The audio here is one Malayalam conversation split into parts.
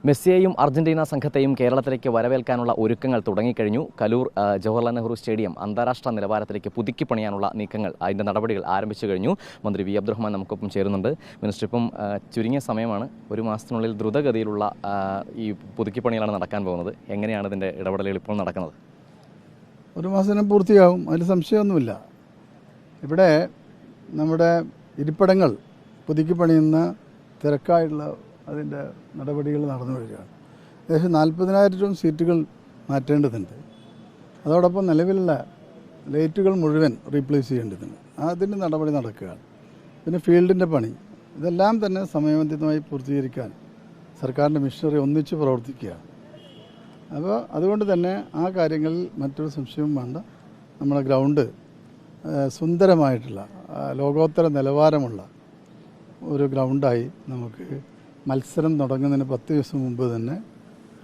മെസ്സിയെയും അർജന്റീന സംഘത്തെയും കേരളത്തിലേക്ക് വരവേൽക്കാനുള്ള ഒരുക്കങ്ങൾ തുടങ്ങിക്കഴിഞ്ഞു. കലൂർ ജവഹർലാൽ നെഹ്റു സ്റ്റേഡിയം അന്താരാഷ്ട്ര നിലവാരത്തിലേക്ക് പുതുക്കി പണിയാനുള്ള നീക്കങ്ങൾ, അതിൻ്റെ നടപടികൾ ആരംഭിച്ചു കഴിഞ്ഞു. മന്ത്രി വി അബ്ദുറഹ്മാൻ നമുക്കൊപ്പം ചേരുന്നുണ്ട്. മിനിസ്റ്റർ, ഇപ്പം ചുരുങ്ങിയ സമയമാണ്, ഒരു മാസത്തിനുള്ളിൽ ദ്രുതഗതിയിലുള്ള ഈ പുതുക്കി പണികളാണ് നടക്കാൻ പോകുന്നത്. എങ്ങനെയാണ് ഇതിൻ്റെ ഇടപെടലുകൾ ഇപ്പോൾ നടക്കുന്നത്? ഒരു മാസം പൂർത്തിയാവും, അതിൽ സംശയമൊന്നുമില്ല. ഇവിടെ നമ്മുടെ ഇരിപ്പിടങ്ങൾ പുതുക്കി പണിയുന്ന തിരക്കായുള്ള അതിൻ്റെ നടപടികൾ നടന്നു വരികയാണ്. ഏകദേശം 40,000 സീറ്റുകൾ മാറ്റേണ്ടതുണ്ട്. അതോടൊപ്പം നിലവിലുള്ള ലൈറ്റുകൾ മുഴുവൻ റീപ്ലേസ് ചെയ്യേണ്ടതുണ്ട്. അതിൻ്റെ നടപടി നടക്കുകയാണ്. പിന്നെ ഫീൽഡിൻ്റെ പണി, ഇതെല്ലാം തന്നെ സമയബന്ധിതമായി പൂർത്തീകരിക്കാൻ സർക്കാരിൻ്റെ മിഷനറി ഒന്നിച്ച് പ്രവർത്തിക്കുകയാണ്. അപ്പോൾ അതുകൊണ്ട് തന്നെ ആ കാര്യങ്ങളിൽ മറ്റൊരു സംശയവും വേണ്ട. നമ്മുടെ ഗ്രൗണ്ട് സുന്ദരമായിട്ടുള്ള ലോകോത്തര നിലവാരമുള്ള ഒരു ഗ്രൗണ്ടായി നമുക്ക് മത്സരം തുടങ്ങുന്നതിന് 10 ദിവസം മുമ്പ് തന്നെ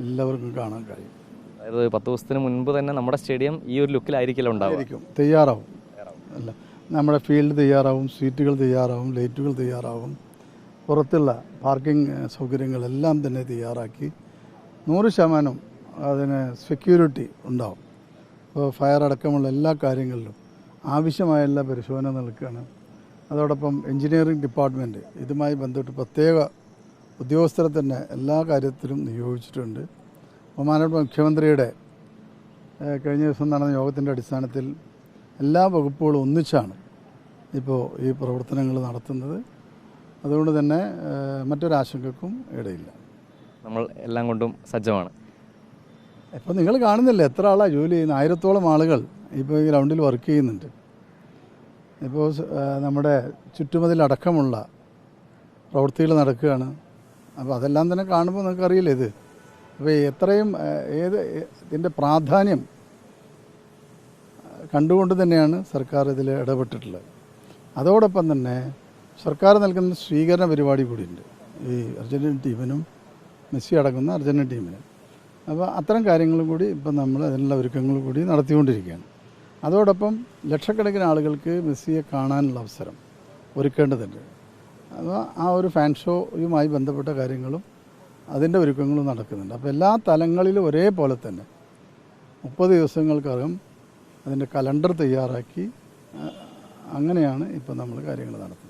എല്ലാവർക്കും കാണാൻ കഴിയും. അതായത് 10 ദിവസത്തിന് മുൻപ് തന്നെ നമ്മുടെ സ്റ്റേഡിയം ഈ ഒരു ലുക്കിലായിരിക്കില്ല ഉണ്ടായിരിക്കും, തയ്യാറാവും. അല്ല, നമ്മുടെ ഫീൽഡ് തയ്യാറാവും, സീറ്റുകൾ തയ്യാറാവും, ലൈറ്റുകൾ തയ്യാറാവും, പുറത്തുള്ള പാർക്കിംഗ് സൗകര്യങ്ങളെല്ലാം തന്നെ തയ്യാറാക്കി 100% അതിന് സെക്യൂരിറ്റി ഉണ്ടാവും. അപ്പോൾ ഫയർ അടക്കമുള്ള എല്ലാ കാര്യങ്ങളിലും ആവശ്യമായ എല്ലാ പരിശോധന നൽകുകയാണ്. അതോടൊപ്പം എഞ്ചിനീയറിംഗ് ഡിപ്പാർട്ട്മെൻറ്റ് ഇതുമായി ബന്ധപ്പെട്ട് പ്രത്യേക ഉദ്യോഗസ്ഥരെ തന്നെ എല്ലാ കാര്യത്തിലും നിയോഗിച്ചിട്ടുണ്ട്. ബഹുമാനപ്പെട്ട മുഖ്യമന്ത്രിയുടെ കഴിഞ്ഞ ദിവസം നടന്ന യോഗത്തിൻ്റെ അടിസ്ഥാനത്തിൽ എല്ലാ വകുപ്പുകളും ഒന്നിച്ചാണ് ഇപ്പോൾ ഈ പ്രവർത്തനങ്ങൾ നടത്തുന്നത്. അതുകൊണ്ട് തന്നെ മറ്റൊരാശങ്കക്കും ഇടയില്ല. നമ്മൾ എല്ലാം കൊണ്ടും സജ്ജമാണ്. ഇപ്പോൾ നിങ്ങൾ കാണുന്നില്ല എത്ര ആളാണ് ജോലി ചെയ്യുന്നത്. 1000-ഓളം ആളുകൾ ഇപ്പോൾ ഈ ഗ്രൗണ്ടിൽ വർക്ക് ചെയ്യുന്നുണ്ട്. ഇപ്പോൾ നമ്മുടെ ചുറ്റുമതിലടക്കമുള്ള പ്രവൃത്തികൾ നടക്കുകയാണ്. അപ്പോൾ അതെല്ലാം തന്നെ കാണുമ്പോൾ നിങ്ങൾക്കറിയില്ല ഇത്. അപ്പോൾ എത്രയും ഇതിൻ്റെ പ്രാധാന്യം കണ്ടുകൊണ്ട് തന്നെയാണ് സർക്കാർ ഇതിൽ ഇടപെട്ടിട്ടുള്ളത്. അതോടൊപ്പം തന്നെ സർക്കാർ നൽകുന്ന സ്വീകരണ പരിപാടി കൂടിയുണ്ട് ഈ അർജൻറ്റീൻ ടീമിനും മെസ്സി അടങ്ങുന്ന അർജൻറ്റീൻ ടീമിനും. അപ്പോൾ അത്തരം കാര്യങ്ങളും കൂടി ഇപ്പം നമ്മൾ അതിനുള്ള ഒരുക്കങ്ങൾ കൂടി നടത്തിക്കൊണ്ടിരിക്കുകയാണ്. അതോടൊപ്പം ലക്ഷക്കണക്കിന് ആളുകൾക്ക് മെസ്സിയെ കാണാനുള്ള അവസരം ഒരുക്കേണ്ടതുണ്ട്. അപ്പോൾ ആ ഒരു ഫാൻ ഷോയുമായി ബന്ധപ്പെട്ട കാര്യങ്ങളും അതിൻ്റെ ഒരുക്കങ്ങളും നടക്കുന്നുണ്ട്. അപ്പോൾ എല്ലാ തലങ്ങളിലും ഒരേപോലെ തന്നെ 30 ദിവസങ്ങൾക്കകം അതിൻ്റെ കലണ്ടർ തയ്യാറാക്കി അങ്ങനെയാണ് ഇപ്പോൾ നമ്മൾ കാര്യങ്ങൾ നടത്തുന്നത്.